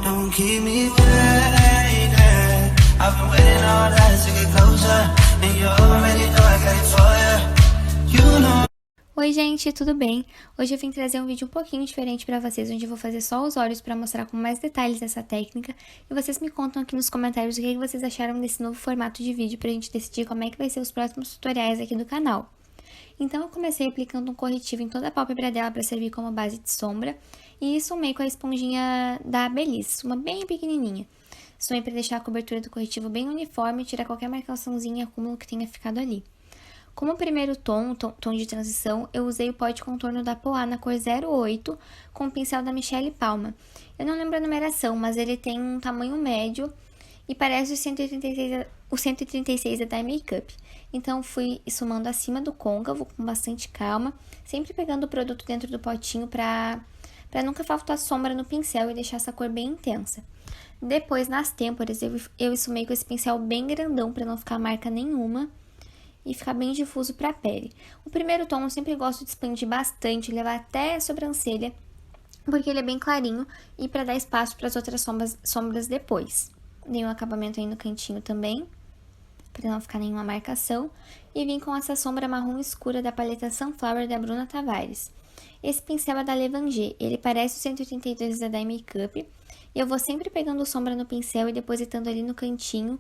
Don't keep me waiting. I've been waiting all night to get closer, and you already know I got it for you. You know. Oi gente, tudo bem? Hoje eu vim trazer um vídeo um pouquinho diferente pra vocês, onde eu vou fazer só os olhos pra mostrar com mais detalhes essa técnica. E vocês me contam aqui nos comentários o que vocês acharam desse novo formato de vídeo pra gente decidir como é que vai ser os próximos tutoriais aqui do canal. Então eu comecei aplicando um corretivo em toda a pálpebra dela pra servir como base de sombra. E sumei com a esponjinha da Belize, uma bem pequenininha. Sumei pra deixar a cobertura do corretivo bem uniforme e tirar qualquer marcaçãozinha e acúmulo que tenha ficado ali. Como primeiro tom de transição, eu usei o pó de contorno da Poá na cor 08 com o pincel da Michelle Palma. Eu não lembro a numeração, mas ele tem um tamanho médio e parece o 136 da Makeup. Então, fui esfumando acima do côncavo com bastante calma, sempre pegando o produto dentro do potinho para nunca faltar sombra no pincel e deixar essa cor bem intensa. Depois, nas têmporas, eu esfumei com esse pincel bem grandão para não ficar marca nenhuma e ficar bem difuso para a pele. O primeiro tom eu sempre gosto de expandir bastante, levar até a sobrancelha, porque ele é bem clarinho e para dar espaço para as outras sombras depois. Dei um acabamento aí no cantinho também, para não ficar nenhuma marcação, e vim com essa sombra marrom escura da paleta Sunflower da Bruna Tavares. Esse pincel é da Levanger, ele parece o 132 da Dye Makeup, e eu vou sempre pegando sombra no pincel e depositando ali no cantinho,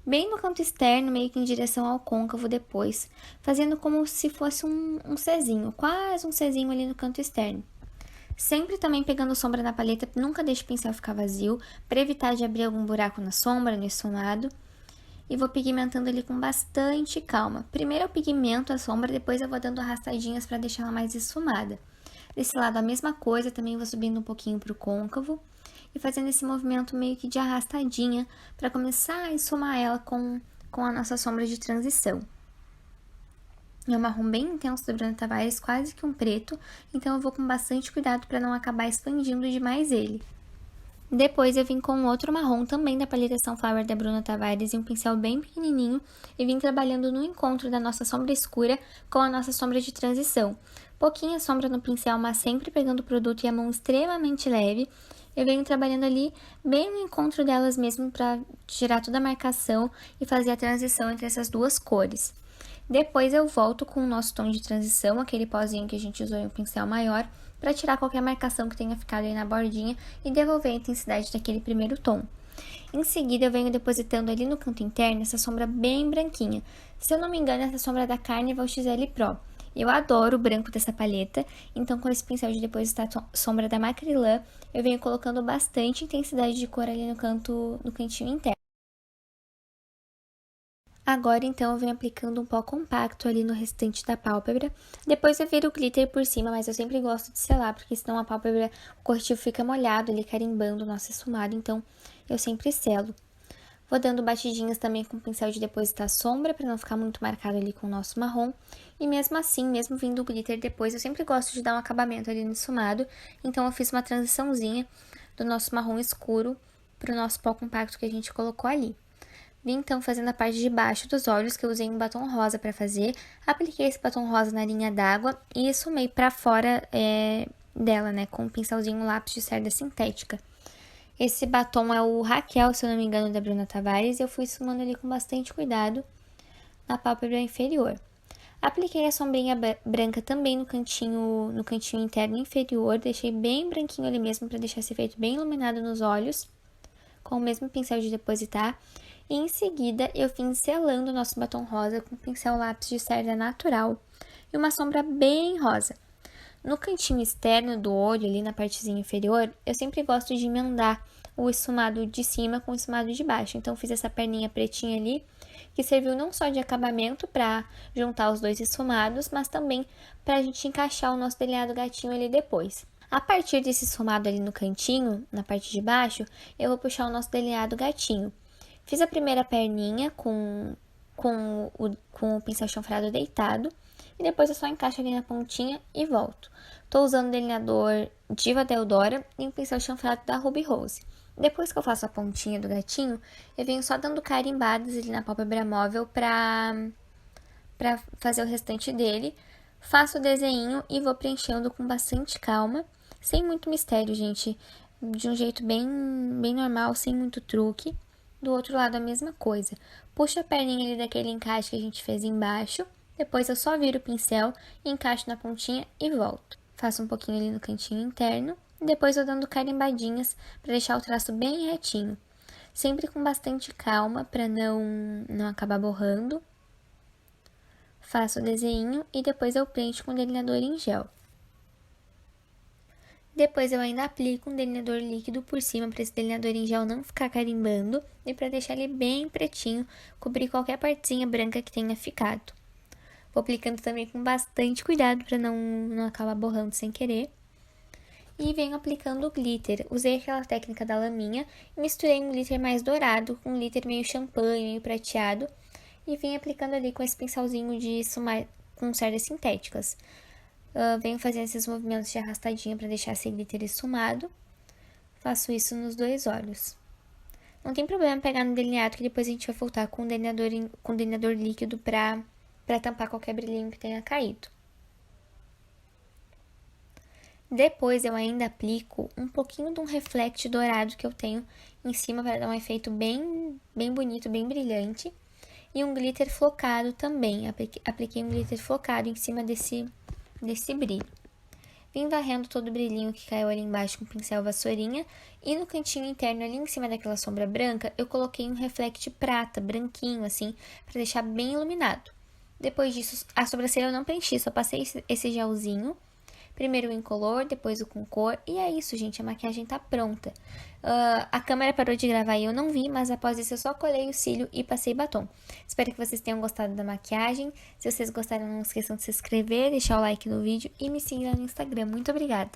bem no canto externo, meio que em direção ao côncavo depois, fazendo como se fosse um Czinho, quase um Czinho ali no canto externo. Sempre também pegando sombra na paleta, nunca deixe o pincel ficar vazio, para evitar de abrir algum buraco na sombra, no esfumado. E vou pigmentando ali com bastante calma. Primeiro eu pigmento a sombra, depois eu vou dando arrastadinhas para deixar ela mais esfumada. Desse lado a mesma coisa, também vou subindo um pouquinho para o côncavo e fazendo esse movimento meio que de arrastadinha para começar a esfumar ela com a nossa sombra de transição. É um marrom bem intenso da Bruna Tavares, quase que um preto, então eu vou com bastante cuidado para não acabar expandindo demais ele. Depois eu vim com outro marrom também da paleta Sunflower da Bruna Tavares e um pincel bem pequenininho e vim trabalhando no encontro da nossa sombra escura com a nossa sombra de transição. Pouquinha sombra no pincel, mas sempre pegando o produto e a mão extremamente leve. Eu venho trabalhando ali bem no encontro delas mesmo para tirar toda a marcação e fazer a transição entre essas duas cores. Depois eu volto com o nosso tom de transição, aquele pozinho que a gente usou em um pincel maior, para tirar qualquer marcação que tenha ficado aí na bordinha e devolver a intensidade daquele primeiro tom. Em seguida, eu venho depositando ali no canto interno essa sombra bem branquinha. Se eu não me engano, essa sombra é da Carnival XL Pro. Eu adoro o branco dessa paleta, então com esse pincel de depositar sombra da Macrylan, eu venho colocando bastante intensidade de cor ali no cantinho interno. Agora, então, eu venho aplicando um pó compacto ali no restante da pálpebra. Depois eu viro o glitter por cima, mas eu sempre gosto de selar, porque senão a pálpebra, o corretivo fica molhado, ele carimbando o nosso esfumado, então eu sempre selo. Vou dando batidinhas também com o pincel de depositar sombra, para não ficar muito marcado ali com o nosso marrom. E mesmo assim, mesmo vindo o glitter depois, eu sempre gosto de dar um acabamento ali no esfumado, então eu fiz uma transiçãozinha do nosso marrom escuro para o nosso pó compacto que a gente colocou ali. Vim então fazendo a parte de baixo dos olhos, que eu usei um batom rosa para fazer. Apliquei esse batom rosa na linha d'água e esfumei para fora dela, né, com um pincelzinho lápis de cerda sintética. Esse batom é o Raquel, se eu não me engano, da Bruna Tavares, e eu fui esfumando ele com bastante cuidado na pálpebra inferior. Apliquei a sombrinha branca também no cantinho interno inferior, deixei bem branquinho ali mesmo para deixar esse efeito bem iluminado nos olhos, com o mesmo pincel de depositar. E em seguida, eu vim selando o nosso batom rosa com pincel lápis de cerda natural e uma sombra bem rosa. No cantinho externo do olho, ali na partezinha inferior, eu sempre gosto de emendar o esfumado de cima com o esfumado de baixo. Então, fiz essa perninha pretinha ali, que serviu não só de acabamento para juntar os dois esfumados, mas também para a gente encaixar o nosso delineado gatinho ali depois. A partir desse esfumado ali no cantinho, na parte de baixo, eu vou puxar o nosso delineado gatinho. Fiz a primeira perninha com o pincel chanfrado deitado e depois eu só encaixo ali na pontinha e volto. Tô usando o delineador Diva Deodora e um pincel chanfrado da Ruby Rose. Depois que eu faço a pontinha do gatinho, eu venho só dando carimbadas ali na pálpebra móvel pra fazer o restante dele. Faço o desenho e vou preenchendo com bastante calma, sem muito mistério, gente. de um jeito bem normal, sem muito truque. Do outro lado a mesma coisa. Puxo a perninha ali daquele encaixe que a gente fez embaixo. Depois eu só viro o pincel, encaixo na pontinha e volto. Faço um pouquinho ali no cantinho interno. E depois eu dando carimbadinhas para deixar o traço bem retinho. Sempre com bastante calma para não acabar borrando. Faço o desenho e depois eu preencho com delineador em gel. Depois eu ainda aplico um delineador líquido por cima para esse delineador em gel não ficar carimbando e para deixar ele bem pretinho, cobrir qualquer partezinha branca que tenha ficado. Vou aplicando também com bastante cuidado para não acabar borrando sem querer. E venho aplicando o glitter. Usei aquela técnica da laminha e misturei um glitter mais dourado com um glitter meio champanhe, meio prateado. E vim aplicando ali com esse pincelzinho de esfumar com cerdas sintéticas. Venho fazendo esses movimentos de arrastadinha para deixar esse glitter esfumado. Faço isso nos dois olhos. Não tem problema pegar no delineado, que depois a gente vai voltar com o delineador líquido para tampar qualquer brilhinho que tenha caído. Depois eu ainda aplico um pouquinho de um reflect dourado que eu tenho em cima para dar um efeito bem bonito, bem brilhante. E um glitter flocado também. Apliquei um glitter flocado em cima desse brilho. Vim varrendo todo o brilhinho que caiu ali embaixo com o pincel vassourinha. E no cantinho interno, ali em cima daquela sombra branca, eu coloquei um reflect prata, branquinho assim, para deixar bem iluminado. Depois disso, a sobrancelha eu não preenchi, só passei esse gelzinho. Primeiro o incolor, depois o com cor. E é isso, gente, a maquiagem tá pronta. A câmera parou de gravar e eu não vi, mas após isso eu só colei o cílio e passei batom. Espero que vocês tenham gostado da maquiagem. Se vocês gostaram, não esqueçam de se inscrever, deixar o like no vídeo e me seguir lá no Instagram. Muito obrigada!